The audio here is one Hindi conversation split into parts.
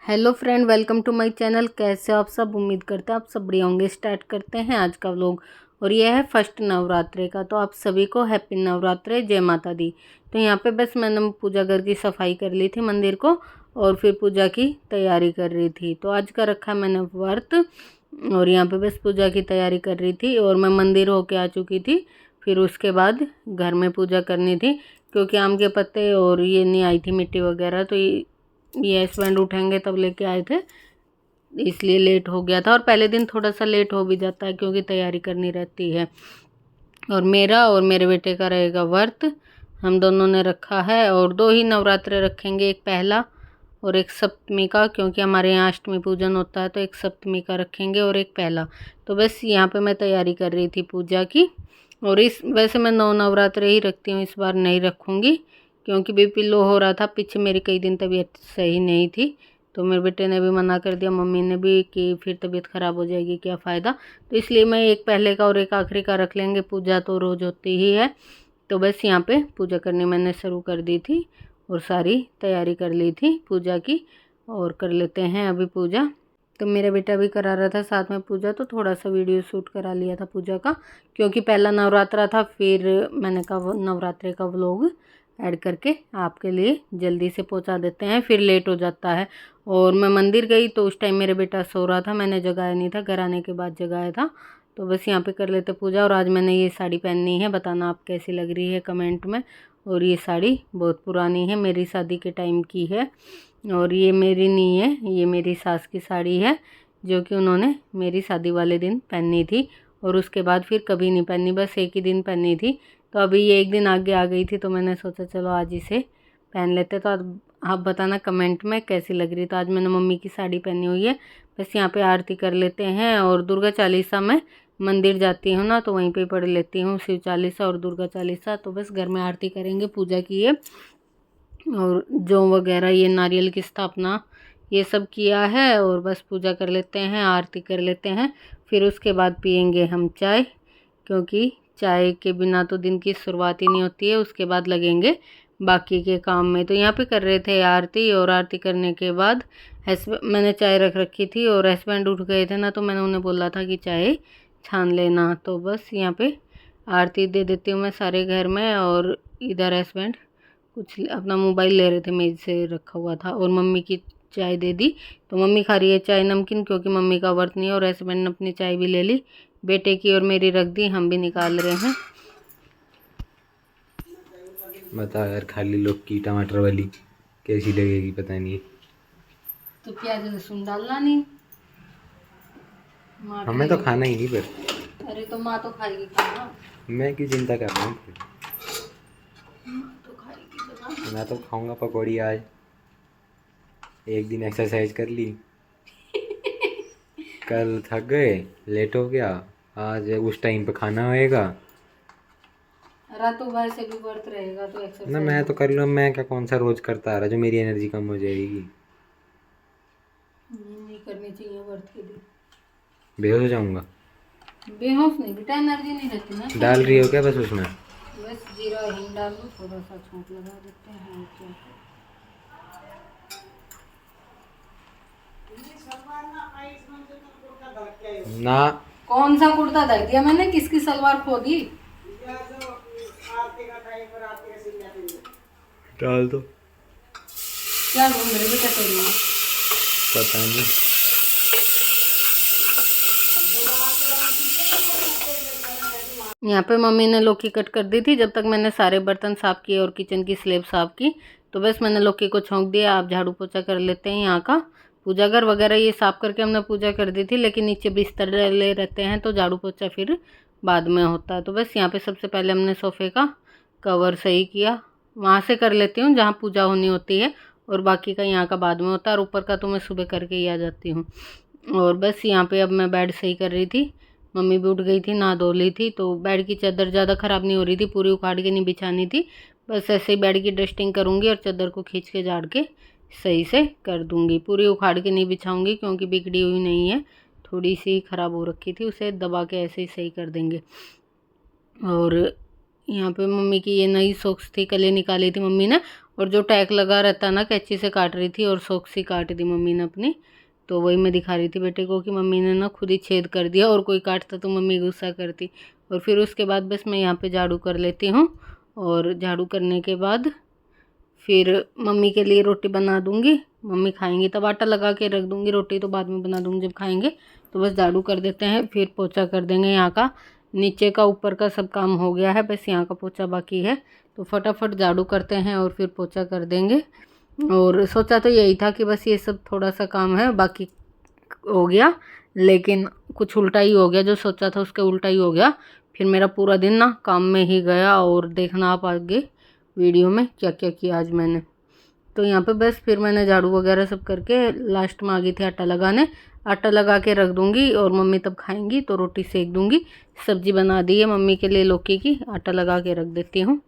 Hello friend, welcome to my channel. कैसे हो आप सब? उम्मीद करते हैं आप सब बढ़िया होंगे। स्टार्ट करते हैं आज का व्लॉग। और यह है फर्स्ट नवरात्रे का। तो आप सभी को हैप्पी नवरात्रे, जय माता दी। तो यहाँ पे बस मैंने पूजा घर की सफाई कर ली थी मंदिर को, और फिर पूजा की तैयारी कर रही थी। तो आज का रखा मैंने व्रत, और यहाँ पे बस पूजा की तैयारी कर रही थी। और मैं मंदिर होके आ चुकी थी। फिर उसके बाद घर में पूजा करनी थी, क्योंकि आम के पत्ते और ये नहीं आई थी मिट्टी वगैरह। तो ये हस्बैंड उठेंगे तब लेके आए थे, इसलिए लेट हो गया था। और पहले दिन थोड़ा सा लेट हो भी जाता है, क्योंकि तैयारी करनी रहती है। और मेरा और मेरे बेटे का रहेगा व्रत, हम दोनों ने रखा है। और 2 ही नवरात्रे रखेंगे, एक पहला और एक सप्तमी का, क्योंकि हमारे यहाँ अष्टमी पूजन होता है। तो एक सप्तमी का रखेंगे और एक पहला। तो बस यहाँ पे मैं तैयारी कर रही थी पूजा की। और इस वैसे मैं 9 नवरात्रे ही रखती हूँ, इस बार नहीं रखूँगी, क्योंकि बीपी लो हो रहा था। पीछे मेरी कई दिन तबीयत सही नहीं थी, तो मेरे बेटे ने भी मना कर दिया, मम्मी ने भी, कि फिर तबीयत ख़राब हो जाएगी, क्या फ़ायदा। तो इसलिए मैं एक पहले का और एक आखिरी का रख लेंगे। पूजा तो रोज़ होती ही है। तो बस यहाँ पे पूजा करनी मैंने शुरू कर दी थी, और सारी तैयारी कर ली थी पूजा की। और कर लेते हैं अभी पूजा। तो मेरा बेटा भी करा रहा था साथ में पूजा, तो थोड़ा सा वीडियो शूट करा लिया था पूजा का, क्योंकि पहला नवरात्रा था। फिर मैंने कहा वो नवरात्रे का व्लॉग ऐड करके आपके लिए जल्दी से पहुंचा देते हैं, फिर लेट हो जाता है। और मैं मंदिर गई तो उस टाइम मेरा बेटा सो रहा था, मैंने जगाया नहीं था, घर आने के बाद जगाया था। तो बस यहाँ पे कर लेते पूजा। और आज मैंने ये साड़ी पहननी है, बताना आप कैसी लग रही है कमेंट में। और ये साड़ी बहुत पुरानी है, मेरी शादी के टाइम की है। और ये मेरी नहीं है, ये मेरी सास की साड़ी है, जो कि उन्होंने मेरी शादी वाले दिन पहनी थी। और उसके बाद फिर कभी नहीं पहनी, बस एक ही दिन पहनी थी। तो अभी ये एक दिन आगे आ गई थी, तो मैंने सोचा चलो आज इसे पहन लेते। तो आप बताना कमेंट में कैसी लग रही। तो आज मैंने मम्मी की साड़ी पहनी हुई है। बस यहाँ पे आरती कर लेते हैं। और दुर्गा चालीसा में मंदिर जाती हूँ ना, तो वहीं पे पढ़ लेती हूँ शिव चालीसा और दुर्गा चालीसा। तो बस घर में आरती करेंगे, पूजा की है। और जौ वगैरह, ये नारियल की स्थापना, ये सब किया है। और बस पूजा कर लेते हैं, आरती कर लेते हैं। फिर उसके बाद पियेंगे हम चाय, क्योंकि चाय के बिना तो दिन की शुरुआत ही नहीं होती है। उसके बाद लगेंगे बाकी के काम में। तो यहाँ पे कर रहे थे आरती। और आरती करने के बाद मैंने चाय रख रखी थी, और हस्बैंड उठ गए थे ना, तो मैंने उन्हें बोला था कि चाय छान लेना। तो बस यहाँ पे आरती दे देती हूँ मैं सारे घर में। और इधर हस्बैंड कुछ अपना मोबाइल ले रहे थे, मेज से रखा हुआ था। और मम्मी की चाय दे दी। तो मम्मी खा रही है चाय नमकीन, क्योंकि मम्मी का व्रत नहीं है। और हस्बैंड ने अपनी चाय भी ले ली, बेटे की और मेरी रख दी, हम भी निकाल रहे हैं। बता यार, खाली लौकी टमाटर वाली कैसी लगेगी पता नहीं। तो प्याज लहसुन डालना नहीं, माँ हमें तो खाएगी खाना ही नहीं, पर अरे तो माँ तो खाएगी खाना। मैं की चिंता कर रहा हूँ। तो खाएगी तो मैं तो खाऊंगा पकौड़ी आज। एक दिन एक्सरसाइज कर ली, कल थक गए, लेट हो गया। आज उस टाइम पे खाना होएगा रातों भर से भी व्रत रहेगा तो ना। एक्सरसाइज मैं तो कर लूँ, मैं क्या कौन सा रोज करता आ रहा जो मेरी एनर्जी कम हो जाएगी। नहीं करनी चाहिए व्रत के दिन। बेहोश हो जाऊंगा। बेहोश नहीं बेटा, एनर्जी नहीं रहती ना। डाल रही हो क्या बस उसमें? बस जीरा हिंग डाल दो, थोड़ा सा छौंक लगा देते हैं। और क्या, ना। कौन सा कुर्ता धर दिया मैंने? किसकी सलवार खो दी? डाल दो। क्या ढूंढ रहे बेटा तेरी माँ? पता नहीं। यहाँ पे मम्मी ने लौकी कट कर दी थी, जब तक मैंने सारे बर्तन साफ़ किए और किचन की स्लेब साफ़ की। तो बस मैंने लौकी को छौंक दिया। आप झाड़ू पोछा कर लेते हैं यहाँ का। पूजा घर वगैरह ये साफ़ करके हमने पूजा कर दी थी, लेकिन नीचे बिस्तर ले रहते हैं, तो झाड़ू पोछा फिर बाद में होता है। तो बस यहाँ पे सबसे पहले हमने सोफ़े का कवर सही किया। वहाँ से कर लेती हूँ जहाँ पूजा होनी होती है, और बाकी का यहाँ का बाद में होता है। और ऊपर का तो मैं सुबह करके ही आ जाती हूँ। और बस यहाँ पे अब मैं बेड सही कर रही थी। मम्मी भी उठ गई थी, नहा धो ली थी। तो बेड की चादर ज़्यादा ख़राब नहीं हो रही थी, पूरी उखाड़ के नहीं बिछानी थी। बस ऐसे ही बेड की डस्टिंग करूँगी, और चादर को खींच के झाड़ के सही से कर दूँगी। पूरी उखाड़ के नहीं बिछाऊँगी, क्योंकि बिगड़ी हुई नहीं है, थोड़ी सी ख़राब हो रखी थी, उसे दबा के ऐसे ही सही कर देंगे। और यहाँ पे मम्मी की ये नई सॉक्स थी, कल ये निकाली थी मम्मी ने। और जो टैग लगा रहता है ना, कैंची से काट रही थी और सॉक्सी काट दी मम्मी ने अपनी। तो वही मैं दिखा रही थी बेटे को कि मम्मी ने ना खुद ही छेद कर दिया, और कोई काटता तो मम्मी गुस्सा करती। और फिर उसके बाद बस मैं यहाँ पे झाड़ू कर लेती हूँ, और झाड़ू करने के बाद फिर मम्मी के लिए रोटी बना दूँगी। मम्मी खाएंगी तब आटा लगा के रख दूँगी, रोटी तो बाद में बना दूँगी जब खाएंगे। तो बस झाड़ू कर देते हैं, फिर पोछा कर देंगे यहाँ का। नीचे का ऊपर का सब काम हो गया है, बस यहाँ का पोछा बाकी है। तो फटाफट झाड़ू करते हैं और फिर पोछा कर देंगे। और सोचा तो यही था कि बस ये सब थोड़ा सा काम है बाकी हो गया, लेकिन कुछ उल्टा ही हो गया। जो सोचा था उसके उल्टा ही हो गया। फिर मेरा पूरा दिन ना काम में ही गया, और देखना आप आगे वीडियो में क्या क्या किया आज मैंने। तो यहाँ पे बस फिर मैंने झाड़ू वगैरह सब करके लास्ट में आ गई थी आटा लगाने। आटा लगा के रख दूँगी और मम्मी तब खाएंगी तो रोटी सेक दूँगी। सब्जी बना दी है मम्मी के लिए लौकी की, आटा लगा के रख देती हूँ।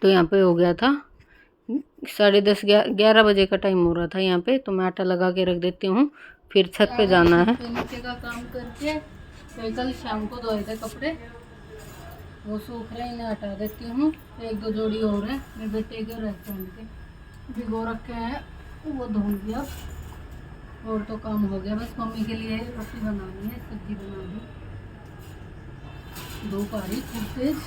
तो यहाँ पे हो गया था 10:30 11 बजे का टाइम हो रहा था यहाँ पे। तो मैं आटा लगा के रख देती हूँ, फिर छत पे जाना है। नीचे का काम करके फिर कल शाम को धोए थे कपड़े, वो सूख रहे, इन्हें हटा देती हूँ। एक दो जोड़ी और है मेरे बेटे के रेस्टोरेंट के, भिगो रखे हैं, वो धोऊंगी अब। और तो काम हो गया, बस मम्मी के लिए रोटी बनानी है, सब्जी बनानी। धूप आ रही खूब तेज।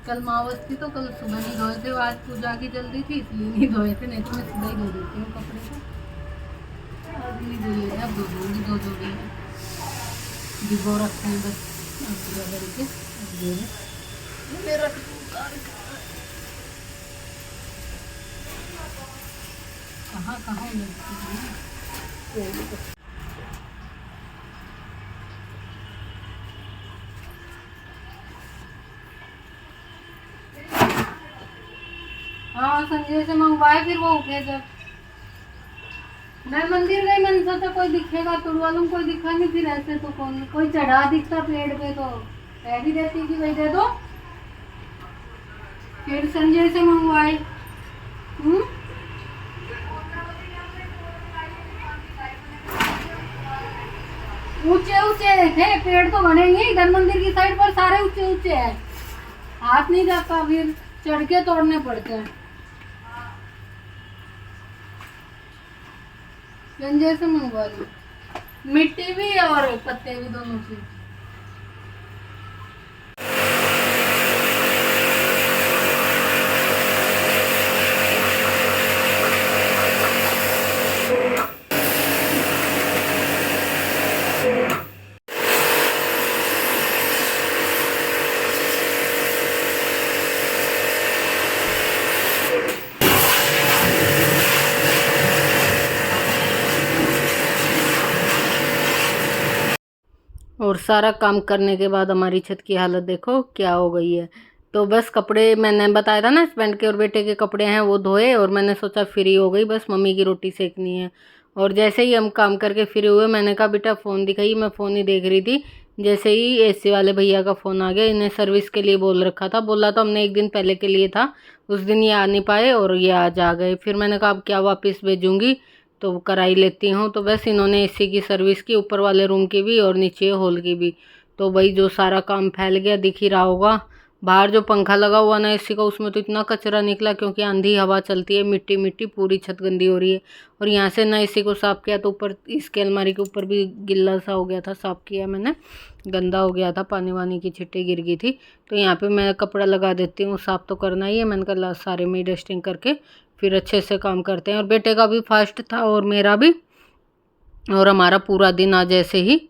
कल मावस थी तो कल सुबह नहीं धोए थे, आज पूजा की जल्दी थी इसलिए नहीं धोए थे, नहीं तो मैं सुबह ही धो देती हूँ कपड़े को। आज नहीं धोए, अब धो दूँगी। 2 जोड़ी भिगो रखे हैं बस पूरा करके। मेरा कहाँ कहाँ मिलती है। हाँ संजय से मंगवाए, फिर वो उठे जब मैं मंदिर गई, मैंने सोचा कोई दिखेगा तुड़वा लूँ, कोई दिखा नहीं। फिर ऐसे तो कोई चढ़ा दिखता पेड़ पे तो कह भी देती कि भाई दे दो। फिर संजय से मंगवाए। ऊंचे ऊंचे थे पेड़ तो बनेंगे इधर मंदिर की साइड पर, सारे ऊंचे ऊंचे हैं, हाथ नहीं जाता, फिर चढ़ के तोड़ने पड़ते हैं। संजय से मंगवा ली, मिट्टी भी और पत्ते भी दोनों चीज। और सारा काम करने के बाद हमारी छत की हालत देखो क्या हो गई है। तो बस कपड़े मैंने बताया था ना, हस्बैंड के और बेटे के कपड़े हैं, वो धोए और मैंने सोचा फ्री हो गई, बस मम्मी की रोटी सेकनी है। और जैसे ही हम काम करके फ्री हुए, मैंने कहा बेटा फ़ोन दिखाई। मैं फ़ोन ही देख रही थी, जैसे ही एसी वाले भैया का फ़ोन आ गया। इन्हें सर्विस के लिए बोल रखा था, बोला तो हमने 1 दिन पहले के लिए था, उस दिन ये आ नहीं पाए और ये आज आ गए। फिर मैंने कहा अब क्या वापस भेजूँगी, तो कराई लेती हूँ। तो बस इन्होंने एसी की सर्विस की, ऊपर वाले रूम की भी और नीचे हॉल की भी। तो भाई जो सारा काम फैल गया, दिख ही रहा होगा। बाहर जो पंखा लगा हुआ ना एसी का, उसमें तो इतना कचरा निकला, क्योंकि आंधी हवा चलती है, मिट्टी मिट्टी पूरी छत गंदी हो रही है। और यहाँ से ना एसी को साफ़ किया तो ऊपर इसके अलमारी के ऊपर भी गिल्ला सा हो गया था, साफ़ किया मैंने, गंदा हो गया था, पानी वानी की छिट्टी गिर गई थी। तो यहाँ पे मैं कपड़ा लगा देती हूँ, साफ़ तो करना ही है। मैंने कहा सारे में डस्टिंग करके फिर अच्छे से काम करते हैं। और बेटे का भी फास्ट था और मेरा भी, और हमारा पूरा दिन आज ऐसे ही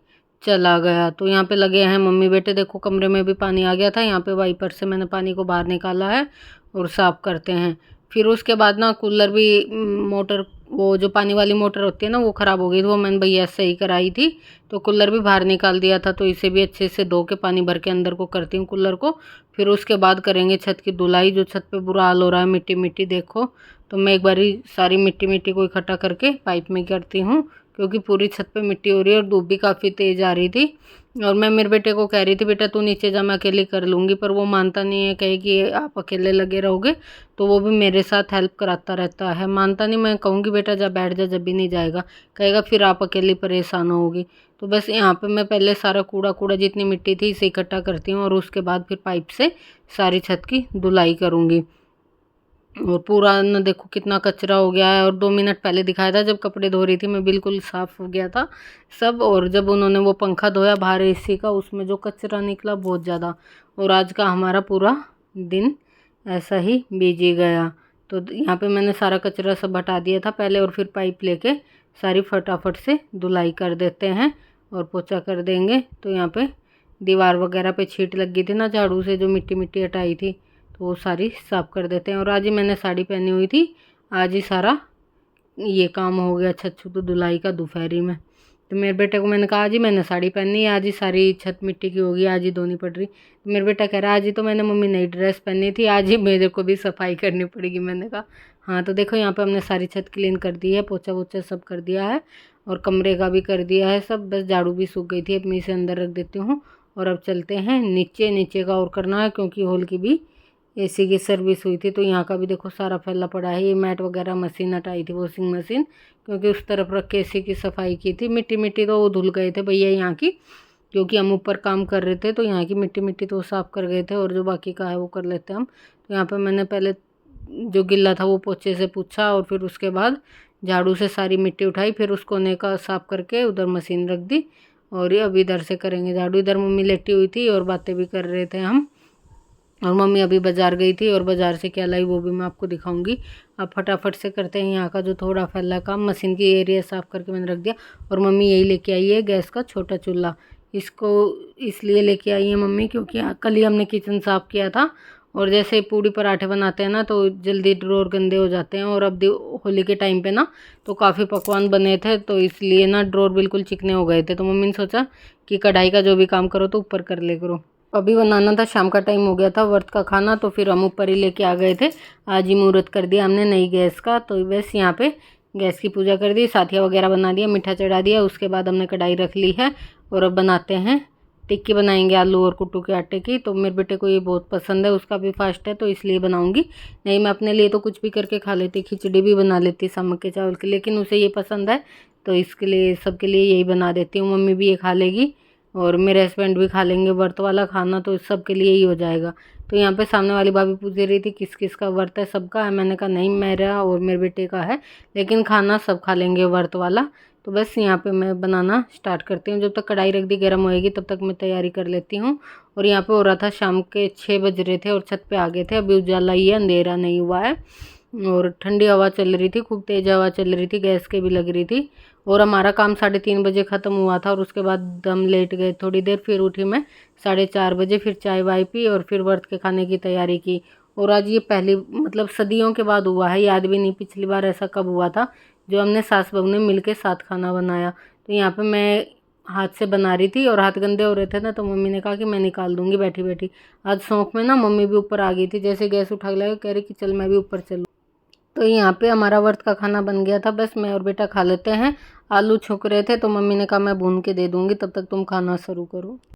चला गया। तो यहाँ पे लगे हैं मम्मी बेटे, देखो कमरे में भी पानी आ गया था, यहाँ पे वाइपर से मैंने पानी को बाहर निकाला है और साफ़ करते हैं। फिर उसके बाद ना कूलर भी मोटर, वो जो पानी वाली मोटर होती है ना, वो ख़राब हो गई थी, वो मैंने भैया से सही कराई थी। तो कूलर भी बाहर निकाल दिया था, तो इसे भी अच्छे से धो के पानी भर के अंदर को करती हूँ कूलर को। फिर उसके बाद करेंगे छत की धुलाई, जो छत पे बुरा हाल हो रहा है, मिट्टी मिट्टी देखो। तो मैं एक बारी सारी मिट्टी मिट्टी को इकट्ठा करके पाइप में करती हूँ, क्योंकि पूरी छत पे मिट्टी हो रही है और धूप भी काफ़ी तेज़ आ रही थी। और मैं मेरे बेटे को कह रही थी बेटा तू नीचे जा, मैं अकेली कर लूँगी, पर वो मानता नहीं है, कहे कि आप अकेले लगे रहोगे। तो वो भी मेरे साथ हेल्प कराता रहता है, मानता नहीं। मैं कहूँगी बेटा जा बैठ जा, जब भी नहीं जाएगा, कहेगा फिर आप अकेली परेशान होगी। तो बस यहाँ पे मैं पहले सारा कूड़ा कूड़ा जितनी मिट्टी थी इसे इकट्ठा करती हूँ, और उसके बाद फिर पाइप से सारी छत की धुलाई करूँगी। और पूरा न देखो कितना कचरा हो गया है। और 2 मिनट पहले दिखाया था जब कपड़े धो रही थी मैं, बिल्कुल साफ़ हो गया था सब। और जब उन्होंने वो पंखा धोया बाहर एसी का, उसमें जो कचरा निकला बहुत ज़्यादा। और आज का हमारा पूरा दिन ऐसा ही बीजी गया। तो यहाँ पे मैंने सारा कचरा सब हटा दिया था पहले, और फिर पाइप लेके सारी फटाफट से धुलाई कर देते हैं और पोछा कर देंगे। तो यहाँ पे दीवार वगैरह पे छींट लगी थी ना झाड़ू से, जो मिट्टी मिट्टी हटाई थी, तो वो सारी साफ़ कर देते हैं। और आज ही मैंने साड़ी पहनी हुई थी, आज ही सारा ये काम हो गया छत छुत धुलाई का दोपहरी में। तो मेरे बेटे को मैंने कहा आज ही मैंने साड़ी पहनी है, आज ही सारी छत मिट्टी की होगी, आज ही धोनी पड़ रही। तो मेरा बेटा कह रहा आज ही तो मैंने मम्मी नई ड्रेस पहनी थी, आज ही मेरे को भी सफाई करनी पड़ेगी। मैंने कहा हाँ। तो देखो यहाँ पे हमने सारी छत क्लीन कर दी है, पोछा वोछा सब कर दिया है, और कमरे का भी कर दिया है सब। बस झाड़ू भी सूख गई थी, अब मैं इसे अंदर रख देती हूँ। और अब चलते हैं नीचे, नीचे का और करना है क्योंकि हॉल की भी एसी की सर्विस हुई थी। तो यहाँ का भी देखो सारा फैला पड़ा है। ये मैट वगैरह मशीन हटाई थी, वॉशिंग मशीन, क्योंकि उस तरफ रख के एसी की सफाई की थी। मिट्टी मिट्टी तो वो धुल गए थे भैया यहाँ की, क्योंकि हम ऊपर काम कर रहे थे, तो यहाँ की मिट्टी मिट्टी तो साफ़ कर गए थे, और जो बाकी का है वो कर लेते हैं हम। तो यहाँ पर मैंने पहले जो गिल्ला था वो पोछे से पूछा, और फिर उसके बाद झाड़ू से सारी मिट्टी उठाई, फिर उसको कोने का साफ़ करके उधर मशीन रख दी। और ये अब इधर से करेंगे झाड़ू। इधर मम्मी लेटी हुई थी और बातें भी कर रहे थे हम। और मम्मी अभी बाज़ार गई थी, और बाज़ार से क्या लाई वो भी मैं आपको दिखाऊंगी। अब फटाफट से करते हैं यहाँ का जो थोड़ा फैला काम। मशीन की एरिया साफ़ करके मैंने रख दिया। और मम्मी यही लेके आई है गैस का छोटा चूल्हा। इसको इसलिए लेके आई है मम्मी क्योंकि कल ही हमने किचन साफ़ किया था, और जैसे पूड़ी पराठे बनाते हैं ना तो जल्दी ड्रोर गंदे हो जाते हैं। और अब होली के टाइम पे ना तो काफ़ी पकवान बने थे, तो इसलिए ना ड्रोर बिल्कुल चिकने हो गए थे। तो मम्मी ने सोचा कि कढ़ाई का जो भी काम करो तो ऊपर कर ले करो। अभी बनाना था, शाम का टाइम हो गया था व्रत का खाना, तो फिर हम ऊपर ही लेके आ गए थे। आज ही मुहूर्त कर दिया हमने नई गैस का। तो बस यहाँ पे गैस की पूजा कर दी, साथिया वगैरह बना दिया, मीठा चढ़ा दिया। उसके बाद हमने कढ़ाई रख ली है, और अब बनाते हैं टिक्की, बनाएंगे आलू और कुट्टू के आटे की। तो मेरे बेटे को ये बहुत पसंद है, उसका भी फास्ट है तो इसलिए बनाऊंगी। नहीं मैं अपने लिए तो कुछ भी करके खा लेती, खिचड़ी भी बना लेती सामक के चावल की, लेकिन उसे ये पसंद है तो इसके लिए सबके लिए यही बना देती हूँ। मम्मी भी ये खा लेगी और मेरे हस्बैंड भी खा लेंगे व्रत वाला खाना, तो सब के लिए ही हो जाएगा। तो यहाँ पे सामने वाली भाभी पूछ रही थी किस किस का व्रत है, सबका है। मैंने कहा नहीं, मेरा और मेरे बेटे का है, लेकिन खाना सब खा लेंगे व्रत वाला। तो बस यहाँ पे मैं बनाना स्टार्ट करती हूँ। जब तक कढ़ाई रख दी गर्म होएगी तब तक मैं तैयारी कर लेती हूँ। और यहाँ पे हो रहा था शाम के 6 बज रहे थे, और छत पे आ गए थे। अभी उजाला ही है, अंधेरा नहीं हुआ है। और ठंडी हवा चल रही थी, खूब तेज़ हवा चल रही थी, गैस के भी लग रही थी। और हमारा काम 3:30 बजे ख़त्म हुआ था, और उसके बाद हम लेट गए थोड़ी देर। फिर उठी मैं 4:30 बजे, फिर चाय वाय पी, और फिर व्रत के खाने की तैयारी की। और आज ये पहली मतलब सदियों के बाद हुआ है, याद भी नहीं पिछली बार ऐसा कब हुआ था जो हमने सास बहू ने मिल के साथ खाना बनाया। तो यहाँ पे मैं हाथ से बना रही थी, और हाथ गंदे हो रहे थे ना, तो मम्मी ने कहा कि मैं निकाल दूंगी बैठी बैठी। आज शौक में ना मम्मी भी ऊपर आ गई थी, जैसे गैस उठा लिया कह रही कि चल मैं भी ऊपर चलूँ। तो यहाँ पे हमारा व्रत का खाना बन गया था, बस मैं और बेटा खा लेते हैं। आलू छौंक रहे थे तो मम्मी ने कहा मैं भून के दे दूँगी, तब तक तुम खाना शुरू करो।